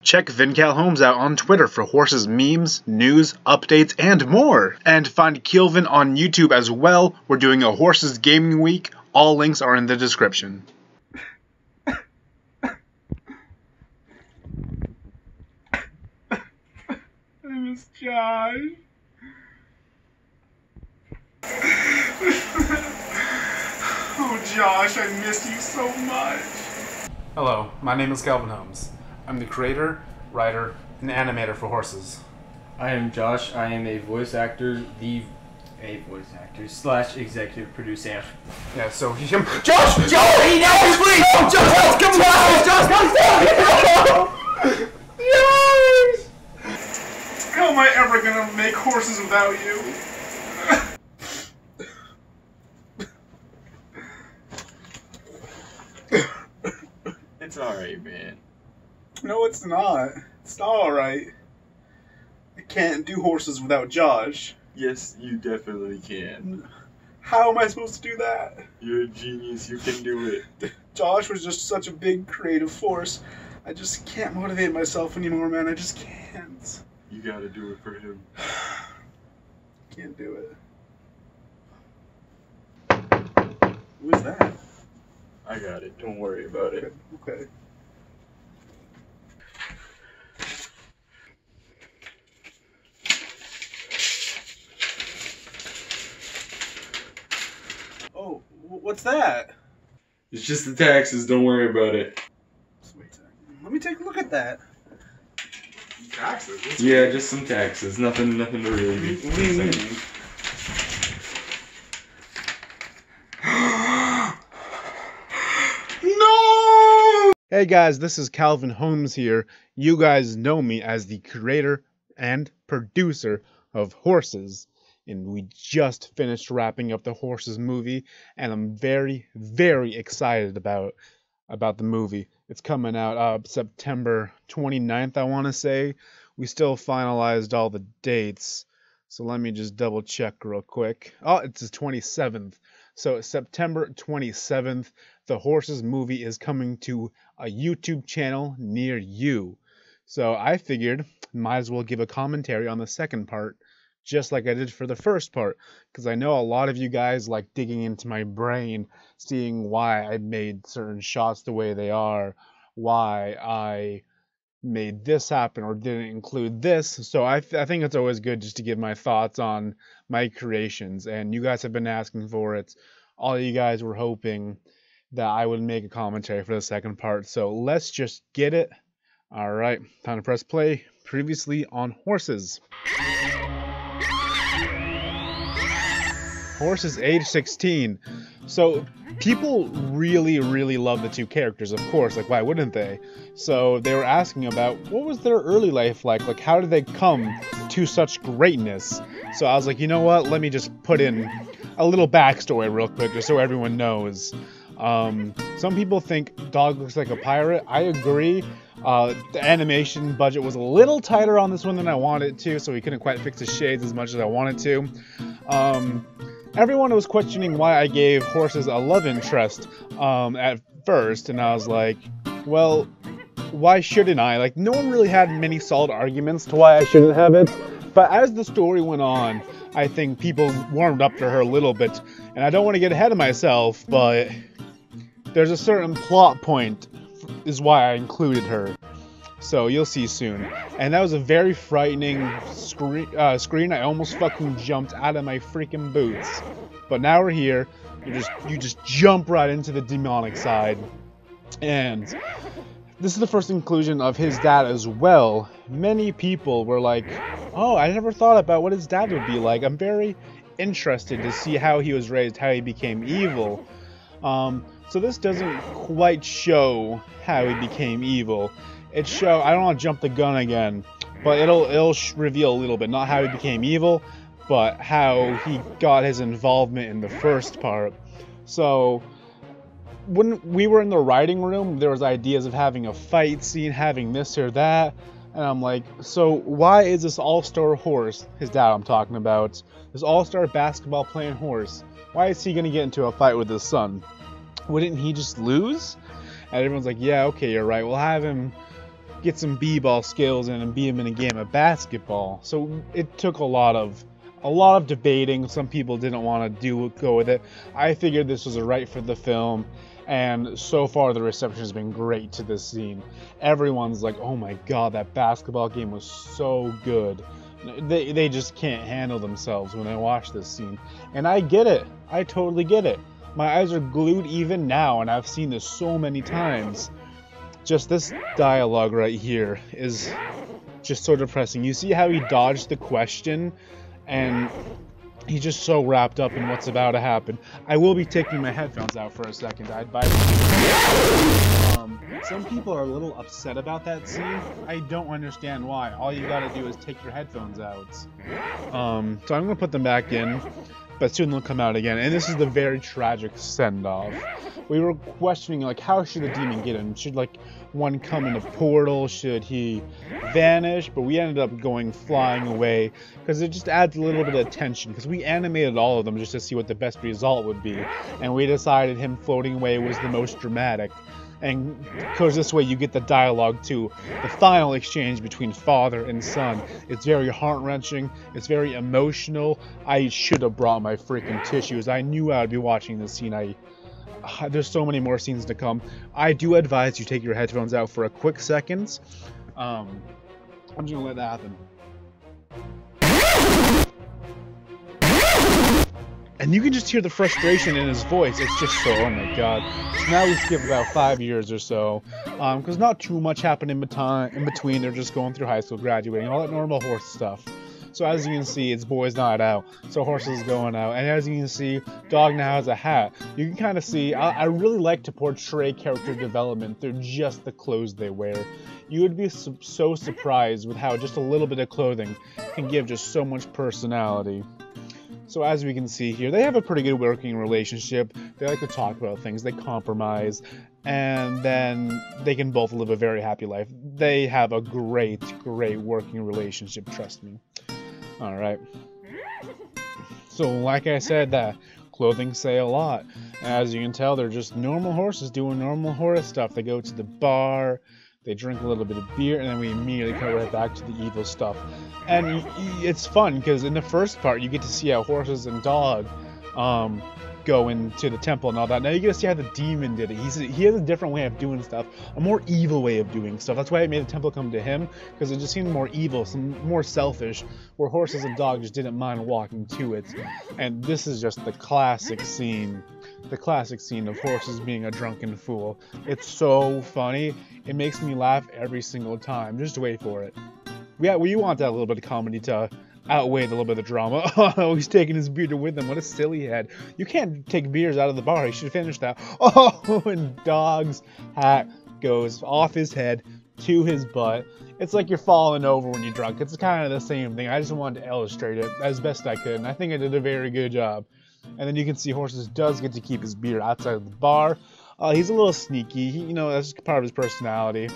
Check Vincal Homes out on Twitter for Whorses memes, news, updates, and more. And find Kelvin on YouTube as well. We're doing a Whorses Gaming Week. All links are in the description. I miss Josh. Oh, Josh, I missed you so much. Hello, my name is Kelvin Holmes. I'm the creator, writer, and animator for Whorses. I am Josh. I am a voice actor slash executive producer. Yeah, so he Josh! Joey! No! Please! No! Josh! Come on! Josh! Yes! How am I ever gonna make Whorses without you? It's alright, man. No, it's not. It's not alright. I can't do Whorses without Josh. Yes, you definitely can. How am I supposed to do that? You're a genius. You can do it. Josh was just such a big creative force. I just can't motivate myself anymore, man. I just can't. You gotta do it for him. Can't do it. Who is that? I got it. Don't worry about it. Okay. Oh, what's that? It's just the taxes. Don't worry about it. Wait a second. Let me take a look at that. Taxes? Yeah, just some taxes. Nothing to really be saying. Hey guys, this is Kelvin Holmes here. You guys know me as the creator and producer of Whorses. And we just finished wrapping up the Whorses movie, and I'm very, very excited about the movie. It's coming out September 29th, I want to say. We still finalized all the dates, so let me just double check real quick. Oh, it's the 27th. So September 27th, the Whorses movie is coming to a YouTube channel near you. So I figured might as well give a commentary on the second part, just like I did for the first part, because I know a lot of you guys like digging into my brain, seeing why I made certain shots the way they are, why I made this happen or didn't include this. So I think it's always good just to give my thoughts on my creations, and you guys have been asking for it. All you guys were hoping that I would make a commentary for the second part, so let's just get it. Alright, time to press play. Previously on Whorses. Whorses age 16. So people really, really love the two characters, of course, like why wouldn't they? So they were asking about what was their early life like how did they come to such greatness? So I was like, you know what, let me just put in a little backstory real quick just so everyone knows. Some people think Dog looks like a pirate. I agree. The animation budget was a little tighter on this one than I wanted it to, so we couldn't quite fix the shades as much as I wanted to. Everyone was questioning why I gave Whorses a love interest at first, and I was like, well, why shouldn't I? Like, no one really had many solid arguments to why I shouldn't have it, but as the story went on, I think people warmed up to her a little bit, and I don't want to get ahead of myself, but there's a certain plot point is why I included her. So you'll see soon. And that was a very frightening screen. I almost fucking jumped out of my freaking boots. But now we're here. You just jump right into the demonic side. And this is the first inclusion of his dad as well. Many people were like, oh, I never thought about what his dad would be like. I'm very interested to see how he was raised, how he became evil. So this doesn't quite show how he became evil. I don't want to jump the gun again, but it'll reveal a little bit, not how he became evil, but how he got his involvement in the first part. So when we were in the writing room, there was ideas of having a fight scene, having this or that, and I'm like, so why is this all-star horse, his dad I'm talking about, this all-star basketball playing horse, why is he going to get into a fight with his son? Wouldn't he just lose? And everyone's like, yeah, okay, you're right, we'll have him get some b-ball skills in and beat him in a game of basketball. So it took a lot of debating. Some people didn't want to go with it. I figured this was right for the film, and so far the reception has been great to this scene. Everyone's like, oh my god, that basketball game was so good. They just can't handle themselves when they watch this scene. And I get it. I totally get it. My eyes are glued even now, and I've seen this so many times. Just this dialogue right here is just so depressing. You see how he dodged the question, and he's just so wrapped up in what's about to happen. I will be taking my headphones out for a second. I advise you. Some people are a little upset about that scene. I don't understand why. All you gotta do is take your headphones out. So I'm gonna put them back in, but soon they'll come out again. And this is the very tragic send-off. We were questioning, like, how should the demon get in? Should, like, one come in a portal? Should he vanish? But we ended up going flying away because it just adds a little bit of tension, because we animated all of them just to see what the best result would be, and we decided him floating away was the most dramatic. And because this way you get the dialogue too, the final exchange between father and son. It's very heart-wrenching, it's very emotional. I should have brought my freaking tissues. I knew I would be watching this scene. There's so many more scenes to come. I do advise you take your headphones out for a quick second. I'm just gonna let that happen. And you can just hear the frustration in his voice. It's just so, oh my god. So now we skip about 5 years or so, because not too much happened in between. They're just going through high school, graduating, all that normal horse stuff. So as you can see, it's boys' night out, so Whorses is going out. And as you can see, Dog now has a hat. You can kind of see, I really like to portray character development through just the clothes they wear. You would be so surprised with how just a little bit of clothing can give just so much personality. So as we can see here, they have a pretty good working relationship. They like to talk about things, they compromise, and then they can both live a very happy life. They have a great working relationship, trust me. Alright. So like I said, that clothing say a lot. As you can tell, they're just normal horses doing normal horse stuff. They go to the bar, they drink a little bit of beer, and then we immediately go right back to the evil stuff. And it's fun, because in the first part, you get to see how Whorses and Dog go into the temple and all that. Now you get to see how the demon did it. He has a different way of doing stuff, a more evil way of doing stuff. That's why I made the temple come to him, because it just seemed more evil, some more selfish, where Whorses and Dog just didn't mind walking to it. And this is just the classic scene. The classic scene of Whorses being a drunken fool. It's so funny. It makes me laugh every single time. Just wait for it. Yeah, well, you want that little bit of comedy to outweigh the little bit of drama. Oh, he's taking his beer with him. What a silly head. You can't take beers out of the bar. He should finish that. Oh, and Dog's hat goes off his head to his butt. It's like you're falling over when you're drunk. It's kind of the same thing. I just wanted to illustrate it as best I could, and I think I did a very good job. And then you can see Whorses does get to keep his beer outside of the bar. He's a little sneaky. That's part of his personality.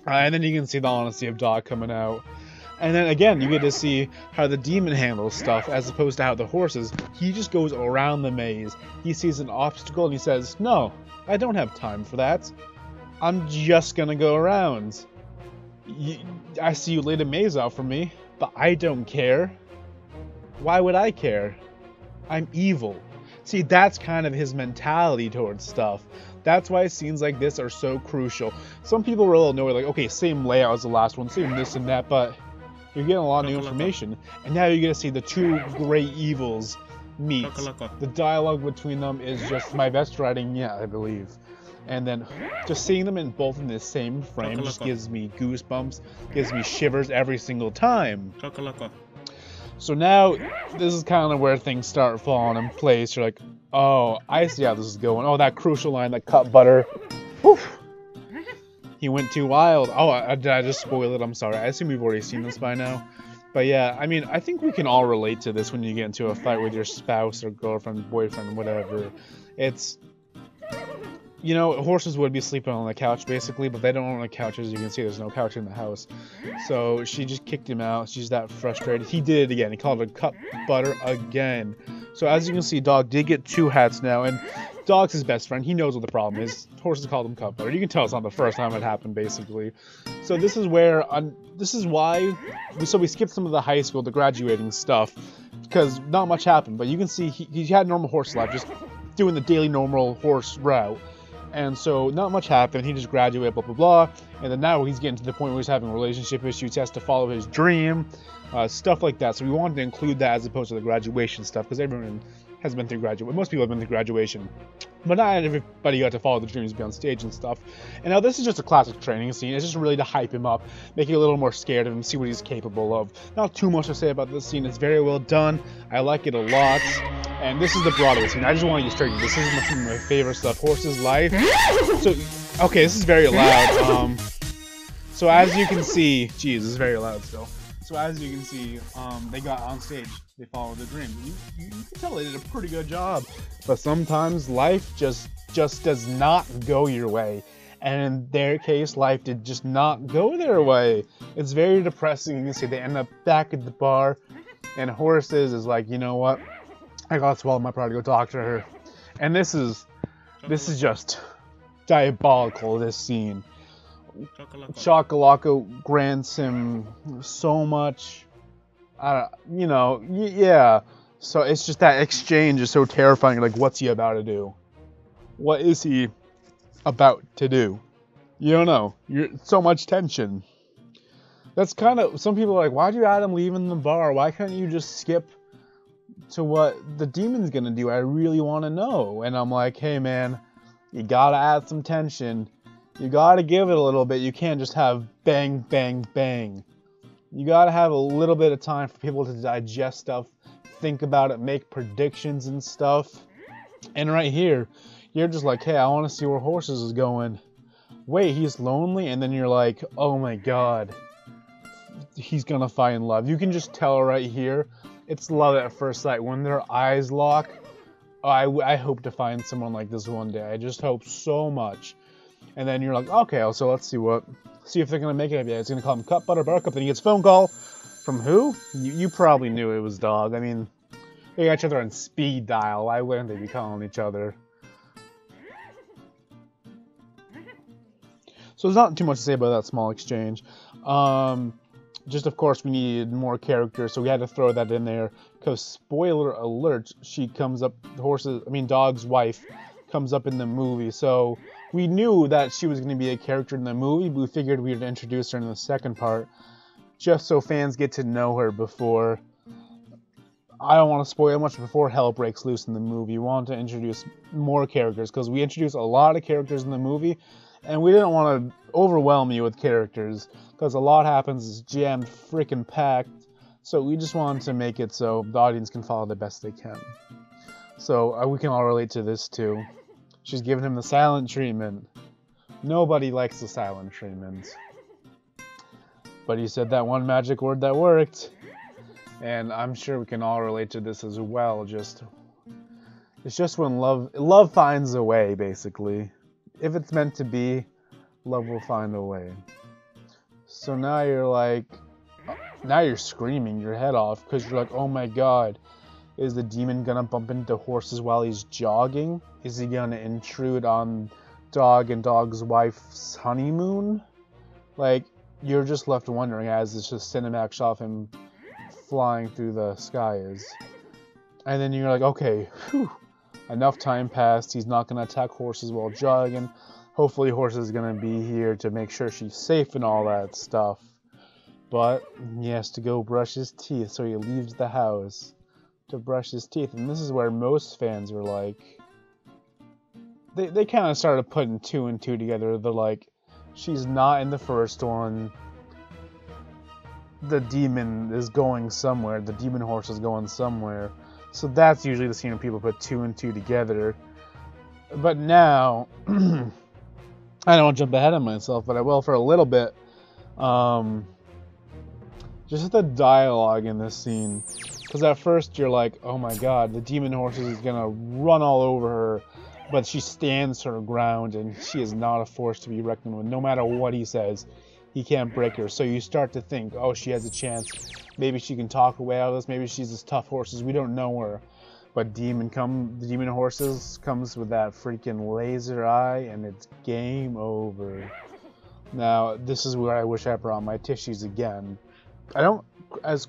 And then you can see the honesty of Dog coming out. And then again, you get to see how the demon handles stuff as opposed to how the Whorses. He just goes around the maze. He sees an obstacle and he says, "No, I don't have time for that. I'm just gonna go around. I see you laid a maze out for me, but I don't care. Why would I care? I'm evil." See, that's kind of his mentality towards stuff. That's why scenes like this are so crucial. Some people were a little annoyed, like, okay, same layout as the last one, same this and that, but you're getting a lot of new information. And now you're going to see the two great evils meet. The dialogue between them is just my best writing yet, I believe. And then just seeing them both in the same frame just gives me goosebumps, gives me shivers every single time. So now, this is kind of where things start falling in place. You're like, oh, I see how this is going. Oh, that crucial line, that cut butter. Whew. He went too wild. Oh, did I just spoil it? I'm sorry. I assume we've already seen this by now. But yeah, I mean, I think we can all relate to this when you get into a fight with your spouse or girlfriend, boyfriend, whatever. It's... Whorses would be sleeping on the couch, basically, but they don't own a couch. As you can see, there's no couch in the house. So she just kicked him out. She's that frustrated. He did it again. He called her cut butter again. So as you can see, Dog did get two hats now, and Dog's his best friend. He knows what the problem is. Horses called him cup butter. You can tell it's not the first time it happened, basically. So this is where, this is why, we skipped some of the high school, the graduating stuff, because not much happened. But you can see he had normal horse life, just doing the daily normal horse route. And so not much happened. He just graduated, blah, blah, blah. And then now he's getting to the point where he's having relationship issues. He has to follow his dream, stuff like that. So we wanted to include that as opposed to the graduation stuff, because everyone has been through graduation. Most people have been through graduation, but not everybody got to follow the dreams, be on stage and stuff. And now this is just a classic training scene. It's just really to hype him up, make you a little more scared of him, see what he's capable of. Not too much to say about this scene. It's very well done. I like it a lot. And this is the Broadway scene. I just want to get straight to this. This is some of my favorite stuff. Horses life. So, okay, this is very loud. So as you can see, geez, this is very loud still. So as you can see, they got on stage. They followed their dream. You can tell they did a pretty good job. But sometimes life just does not go your way. And in their case, life did just not go their way. It's very depressing. You can see they end up back at the bar. And Whorses is like, you know what? I gotta swallow my pride to go talk to her. And this is just diabolical, this scene. Chocolate grants him so much. Yeah. So it's just that exchange is so terrifying. Like, what's he about to do? What is he about to do? You don't know. So much tension. That's kind of, some people are like, why'd you add him leaving the bar? Why can't you just skip to what the demon's gonna do? I really want to know. And I'm like, hey man, you gotta add some tension. You gotta give it a little bit. You can't just have bang, bang, bang. You gotta have a little bit of time for people to digest stuff, think about it, make predictions and stuff. And right here, you're just like, hey, I want to see where Whorses is going. Wait, he's lonely? And then you're like, oh my god, he's gonna find love. You can just tell right here, it's love at first sight. When their eyes lock, I hope to find someone like this one day. I just hope so much. And then you're like, okay, so let's see if they're gonna make it up yet. It's gonna call him Cup Butter Buttercup. Then he gets a phone call from who? You probably knew it was Dog. I mean, they got each other on speed dial. Why wouldn't they be calling each other? So there's not too much to say about that small exchange. Just, of course, we needed more characters, so we had to throw that in there. Because, spoiler alert, she comes up, Dog's wife comes up in the movie. So we knew that she was going to be a character in the movie, but we figured we would introduce her in the second part, just so fans get to know her before. I don't want to spoil much before hell breaks loose in the movie. We wanted to introduce more characters, because we introduced a lot of characters in the movie, and we didn't want to overwhelm you with characters, because a lot happens, it's jammed freaking packed. So we just wanted to make it so the audience can follow the best they can. So we can all relate to this too. She's giving him the silent treatment. Nobody likes the silent treatment. But he said that one magic word that worked. And I'm sure we can all relate to this as well. It's just when love finds a way, basically. If it's meant to be, love will find a way. So now you're like, now you're screaming your head off because you're like, oh my god, is the demon gonna bump into Whorses while he's jogging? Is he gonna intrude on Dog and Dog's wife's honeymoon? Like, you're just left wondering as it's just cinematic shot of him flying through the skies. And then you're like, okay, whew, enough time passed. He's not gonna attack Whorses while jogging. Hopefully Whorses is gonna be here to make sure she's safe and all that stuff. But he has to go brush his teeth, so he leaves the house to brush his teeth. And this is where most fans were like, they kind of started putting two and two together. They're like, she's not in the first one. The demon is going somewhere. The demon horse is going somewhere. So that's usually the scene when people put two and two together. But now, I don't want to jump ahead of myself, but I will for a little bit. Just the dialogue in this scene. Because at first you're like, oh my god, the demon horses is going to run all over her. But she stands her ground, and she is not a force to be reckoned with. No matter what he says, he can't break her. So you start to think, oh, she has a chance. Maybe she can talk her way out of this. Maybe she's as tough horses. We don't know her. But the demon horses comes with that freaking laser eye, and it's game over. Now, this is where I wish I brought my tissues again. I don't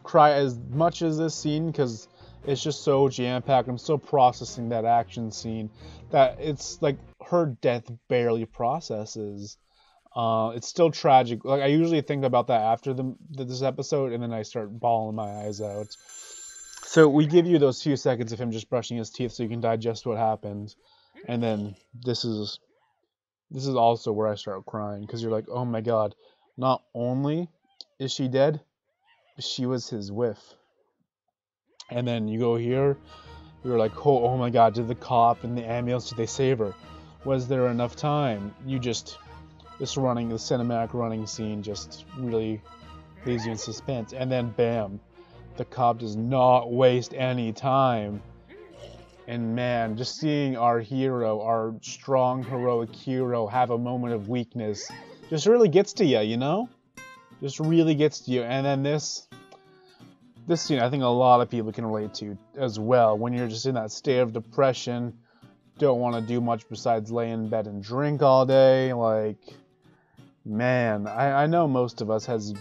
cry as much as this scene because it's just so jam-packed. I'm still processing that action scene that it's like her death barely processes. It's still tragic. Like, I usually think about that after this episode, and then I start bawling my eyes out. So we give you those few seconds of him just brushing his teeth so you can digest what happened, and then this is also where I start crying because you're like, oh my god, not only is she dead, but she was his whiff. And then you go here, you're like, oh my god, did the cop and the ambulance, did they save her? Was there enough time? This cinematic running scene just really leaves you in suspense. And then bam, the cop does not waste any time. And man, just seeing our hero, our strong, heroic hero, have a moment of weakness just really gets to you, you know? Just really gets to you. And then this scene, I think a lot of people can relate to as well. When you're just in that state of depression, don't want to do much besides lay in bed and drink all day. Like, man, I know most of us has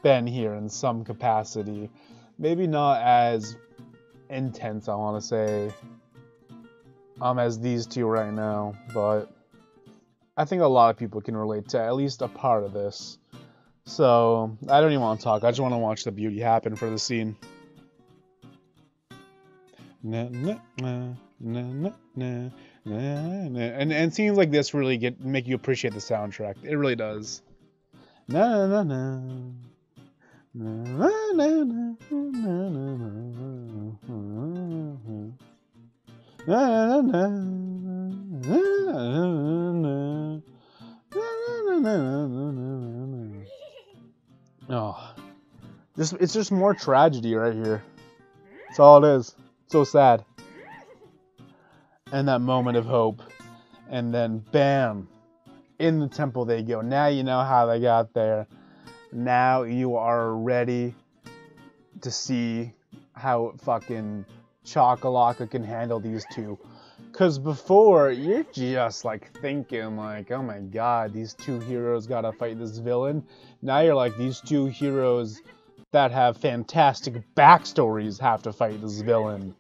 been here in some capacity. Maybe not as intense, I want to say, as these two right now, but I think a lot of people can relate to at least a part of this. So, I don't even want to talk. I just want to watch the beauty happen for the scene. And scenes like this really make you appreciate the soundtrack. It really does. Na na na. Na na na na. Oh, it's just more tragedy right here. That's all it is. So sad. And that moment of hope. And then bam, in the temple they go. Now you know how they got there. Now you are ready to see how fucking Chocolaka can handle these two. Because before, you're just like thinking like, oh my god, these two heroes gotta fight this villain. Now you're like, these two heroes that have fantastic backstories have to fight this villain.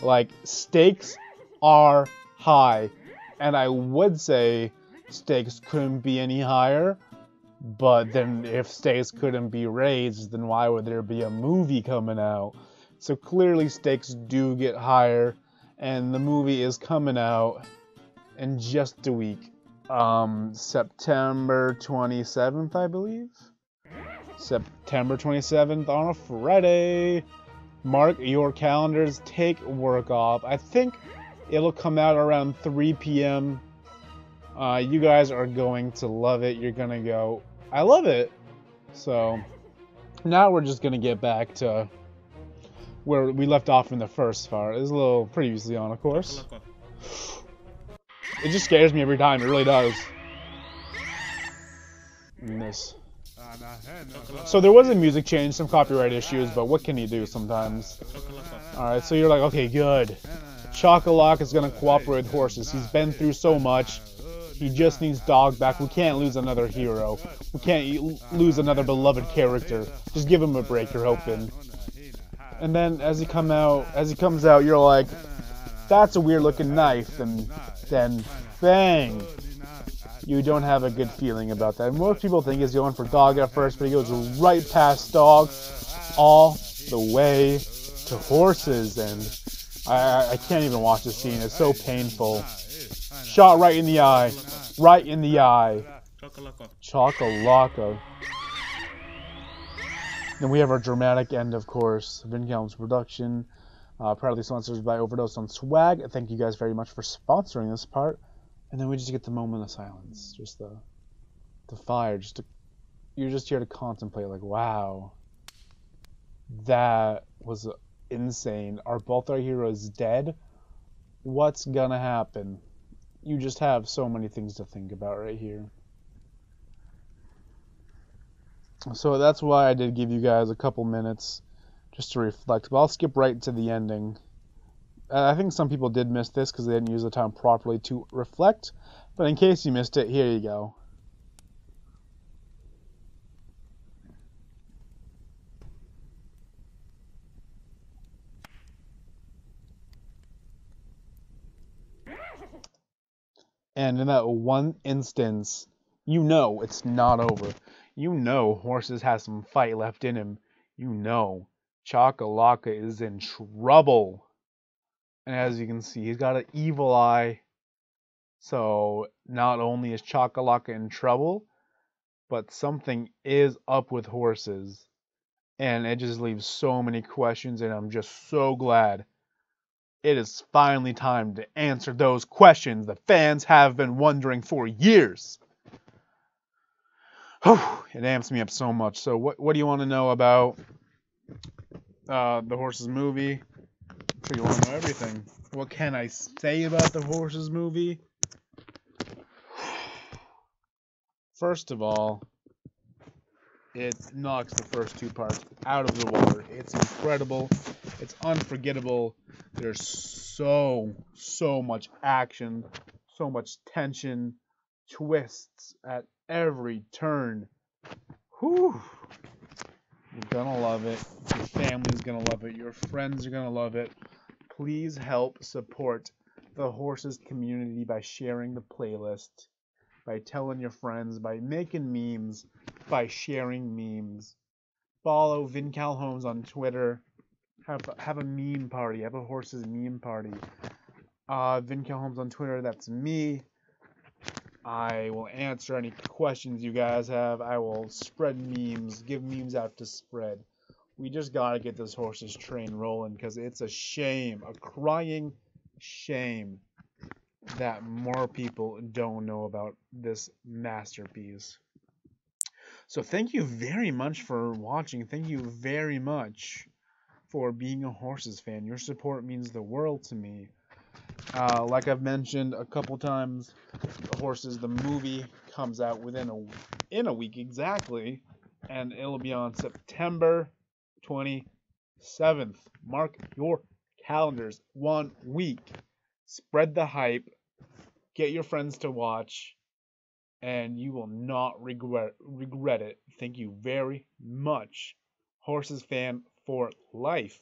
Like, stakes are high. And I would say stakes couldn't be any higher. But then if stakes couldn't be raised, then why would there be a movie coming out? So clearly stakes do get higher. And the movie is coming out in just a week. September 27th, I believe? September 27th on a Friday. Mark your calendars, take work off. I think it'll come out around 3 p.m. You guys are going to love it. You're going to go, I love it. So now we're just going to get back to where we left off in the first part. It was a little previously on, of course. It just scares me every time. It really does. And this. So there was a music change, some copyright issues, but what can you do sometimes? Alright, so you're like, okay, good. Chocolak is going to cooperate with Whorses. He's been through so much. He just needs Dog back. We can't lose another hero. We can't lose another beloved character. Just give him a break, you're hoping. And then as he comes out, you're like, that's a weird looking knife. And then, bang! You don't have a good feeling about that. Most people think he's going for Dog at first, but he goes right past Dog, all the way to Whorses. And I can't even watch this scene. It's so painful. Shot right in the eye. Right in the eye. Chocolaka. Then we have our dramatic end, of course. Vincalm's production. Proudly sponsored by Overdose on Swag. Thank you guys very much for sponsoring this part. And then we just get the moment of silence. Just the fire. You're just here to contemplate, like, wow. That was insane. Are both our heroes dead? What's gonna happen? You just have so many things to think about right here. So that's why I did give you guys a couple minutes just to reflect. But I'll skip right to the ending. I think some people did miss this because they didn't use the time properly to reflect. But in case you missed it, here you go. And in that one instance, you know it's not over. You know Whorses has some fight left in him. You know Chakalaka is in trouble. And as you can see, he's got an evil eye. So not only is Chakalaka in trouble, but something is up with Whorses. And it just leaves so many questions, and I'm just so glad it is finally time to answer those questions the fans have been wondering for years. It amps me up so much. So what do you want to know about the Whorses movie? I'm sure you want to know everything. What can I say about the Whorses movie? First of all, it knocks the first two parts out of the water. It's incredible. It's unforgettable. There's so much action, so much tension, twists at every turn. Whew. You're gonna love it. Your family's gonna love it. Your friends are gonna love it. Please help support the Whorses community by sharing the playlist, by telling your friends, by making memes, by sharing memes. Follow Vincal Holmes on Twitter. Have a meme party. Have a Whorses meme party. Vincal Holmes on Twitter. That's me. I will answer any questions you guys have. I will spread memes. Give memes out to spread. We just gotta get this Whorses train rolling because it's a shame, a crying shame that more people don't know about this masterpiece. So thank you very much for watching. Thank you very much for being a Whorses fan. Your support means the world to me. Like I've mentioned a couple times, Whorses the movie comes out in a week exactly, and it'll be on September 27th. Mark your calendars. 1 week. Spread the hype. Get your friends to watch, and you will not regret it. Thank you very much. Whorses fan for life.